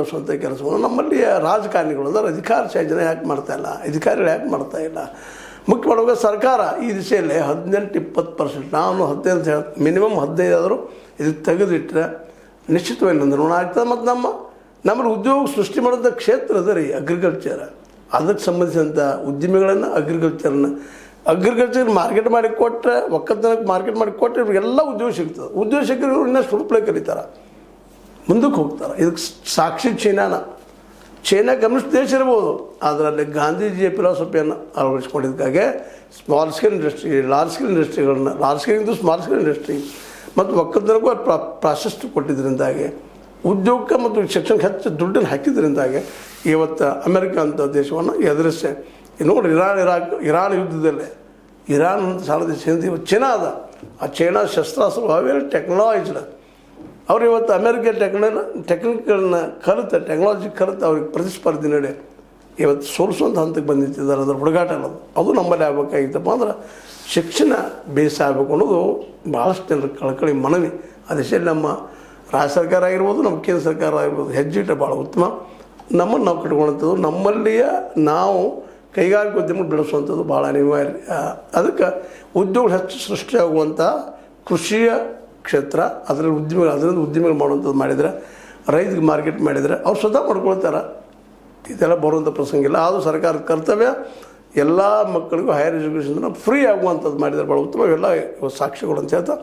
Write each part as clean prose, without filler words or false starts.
ಬೆಳೆಸುವಂಥ ಕೆಲಸವನ್ನು ನಮ್ಮಲ್ಲಿ ರಾಜಕಾರಣಿಗಳು ಅಂದರೆ ಅಧಿಕಾರಶಾಹಿ ಜನ ಯಾಕೆ ಮಾಡ್ತಾಯಿಲ್ಲ, ಅಧಿಕಾರಿಗಳು ಯಾಕೆ ಮಾಡ್ತಾಯಿಲ್ಲ? ಮುಖ್ಯವಾಗಿ ಸರ್ಕಾರ ಈ ದಿಶೆಯಲ್ಲಿ 18-20%, ನಾನು 15 ಮಿನಿಮಮ್ 15 ಆದರೂ ಇದಕ್ಕೆ ತೆಗೆದಿಟ್ಟರೆ ನಿಶ್ಚಿತವಾಗಿ ಋಣ ಆಗ್ತದೆ. ಮತ್ತು ನಮ್ಮಲ್ಲಿ ಉದ್ಯೋಗ ಸೃಷ್ಟಿ ಮಾಡೋಂಥ ಕ್ಷೇತ್ರ ಅದ ರೀ ಅಗ್ರಿಕಲ್ಚರ್. ಅದಕ್ಕೆ ಸಂಬಂಧಿಸಿದಂಥ ಉದ್ಯಮಿಗಳನ್ನು ಅಗ್ರಿಕಲ್ಚರ್ ಮಾರ್ಕೆಟ್ ಮಾಡಿ ಕೊಟ್ಟರೆ, ಒಕ್ಕಲ್ತನಕ್ಕೆ ಮಾರ್ಕೆಟ್ ಮಾಡಿ ಕೊಟ್ಟರೆ ಇವ್ರಿಗೆಲ್ಲ ಉದ್ಯೋಗ ಸಿಗ್ತದೆ. ಉದ್ಯೋಗ ಸಿಕ್ಕರೆ ಇವ್ರು ಇನ್ನಷ್ಟು ಹುಡುಪ್ಲೆ ಕರೀತಾರೆ, ಮುಂದಕ್ಕೆ ಹೋಗ್ತಾರೆ. ಇದಕ್ಕೆ ಸಾಕ್ಷಿ ಚೈನಾ ಕಮ್ಯುನಿಸ್ಟ್ ದೇಶ ಇರ್ಬೋದು, ಅದರಲ್ಲಿ ಗಾಂಧೀಜಿಯ ಫಿಲಾಸಫಿಯನ್ನು ಅಳವಡಿಸ್ಕೊಂಡಿದ್ದಕ್ಕಾಗೆ small scale industry, large scale small scale industry ಮತ್ತು ಒಕ್ಕಲ್ತನಕ್ಕೂ ಪ್ರಾಶಸ್ತ್ಯ ಕೊಟ್ಟಿದ್ದರಿಂದಾಗಿ, ಉದ್ಯೋಗಕ್ಕೆ ಮತ್ತು ಶಿಕ್ಷಣಕ್ಕೆ ಹೆಚ್ಚು ದುಡ್ಡನ್ನು ಹಾಕಿದ್ರಿಂದಾಗಿ ಇವತ್ತು ಅಮೆರಿಕ ಅಂತ ದೇಶವನ್ನು ಎದುರಿಸಿ ನೋಡಿ. ಇರಾನ್ ಯುದ್ಧದಲ್ಲೇ ಇರಾನ್ ಅಂತ ಸಾಲ ದೇಶ ಚೈನಾ ಅದ. ಆ ಚೈನಾ ಶಸ್ತ್ರಾಸ್ತ್ರ ವೆರಿ ಟೆಕ್ನಾಲಜಿಡ್. ಅವ್ರು ಇವತ್ತು ಅಮೆರಿಕ ಟೆಕ್ನಿಕಲ್ನ ಟೆಕ್ನಾಲಜಿ ಕಲಿತು ಅವ್ರಿಗೆ ಪ್ರತಿಸ್ಪರ್ಧೆ ನಡೆ ಇವತ್ತು ಸೋಲಿಸುವಂಥ ಹಂತಕ್ಕೆ ಬಂದಿಟ್ಟಿದ್ದಾರೆ. ಅದರ ಹುಡುಗಾಟ ಅನ್ನೋದು ಅದು ನಮ್ಮಲ್ಲಿ ಆಗಬೇಕಾಗಿತ್ತಪ್ಪ ಅಂದ್ರೆ ಶಿಕ್ಷಣ ಬೇಸ್ ಆಗಬೇಕು ಅನ್ನೋದು ಭಾಳಷ್ಟು ಜನರ ಕಳಕಳಿ ಮನವಿ. ಆ ದಿಶೆಯಲ್ಲಿ ನಮ್ಮ ರಾಜ್ಯ ಸರ್ಕಾರ ಆಗಿರ್ಬೋದು, ನಮ್ಮ ಕೇಂದ್ರ ಸರ್ಕಾರ ಆಗಿರ್ಬೋದು ಹೆಜ್ಜೆ ಭಾಳ ಉತ್ತಮ. ನಮ್ಮನ್ನು ನಾವು ಕಟ್ಕೊಳ್ಳುವಂಥದ್ದು, ನಮ್ಮಲ್ಲಿಯ ನಾವು ಕೈಗಾರಿಕೋದ್ಯಮ ಬೆಳೆಸುವಂಥದ್ದು ಭಾಳ ಅನಿವಾರ್ಯ. ಅದಕ್ಕೆ ಉದ್ಯೋಗ ಹೆಚ್ಚು ಸೃಷ್ಟಿಯಾಗುವಂಥ ಕೃಷಿಯ ಕ್ಷೇತ್ರ, ಅದರಿಂದ ಉದ್ಯಮಿಗಳು ಮಾಡುವಂಥದ್ದು ಮಾಡಿದರೆ, ರೈತರಿಗೆ ಮಾರ್ಕೆಟ್ ಮಾಡಿದರೆ ಅವ್ರು ಸ್ವತಃ ಮಾಡ್ಕೊಳ್ತಾರೆ. ಇದೆಲ್ಲ ಬರುವಂಥ ಪ್ರಸಂಗ ಇಲ್ಲ. ಆದರೂ ಸರ್ಕಾರದ ಕರ್ತವ್ಯ ಎಲ್ಲ ಮಕ್ಕಳಿಗೂ ಹೈಯರ್ ಎಜುಕೇಷನ್ ಫ್ರೀ ಆಗುವಂಥದ್ದು ಮಾಡಿದರೆ ಭಾಳ ಉತ್ತಮ. ಇವೆಲ್ಲ ಸಾಕ್ಷಿಗಳು ಅಂತ ಹೇಳ್ತಾ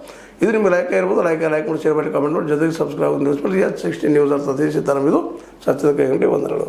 ಇದ್ರ ಮೇಲೆ ಲೈಕ್ ಇರ್ಬೋದು, ಲೈಕ್ ಮಾಡಿ, ಶೇರ್ ಮಾಡಿ, ಕಮೆಂಟ್ ಮಾಡಿ, ಜೊತೆಗೆ ಸಬ್ಸ್ಕ್ರೈಬ್ ನ್ಯೂಸ್ ಮಾಡಿ. 16 ನ್ಯೂಸ್ ಅರ್ಥ ದೇಶ ತರಮಿದು ಸತ್ಯದ ಕೈಗಂಟೆ ವಂದನೆಗಳು.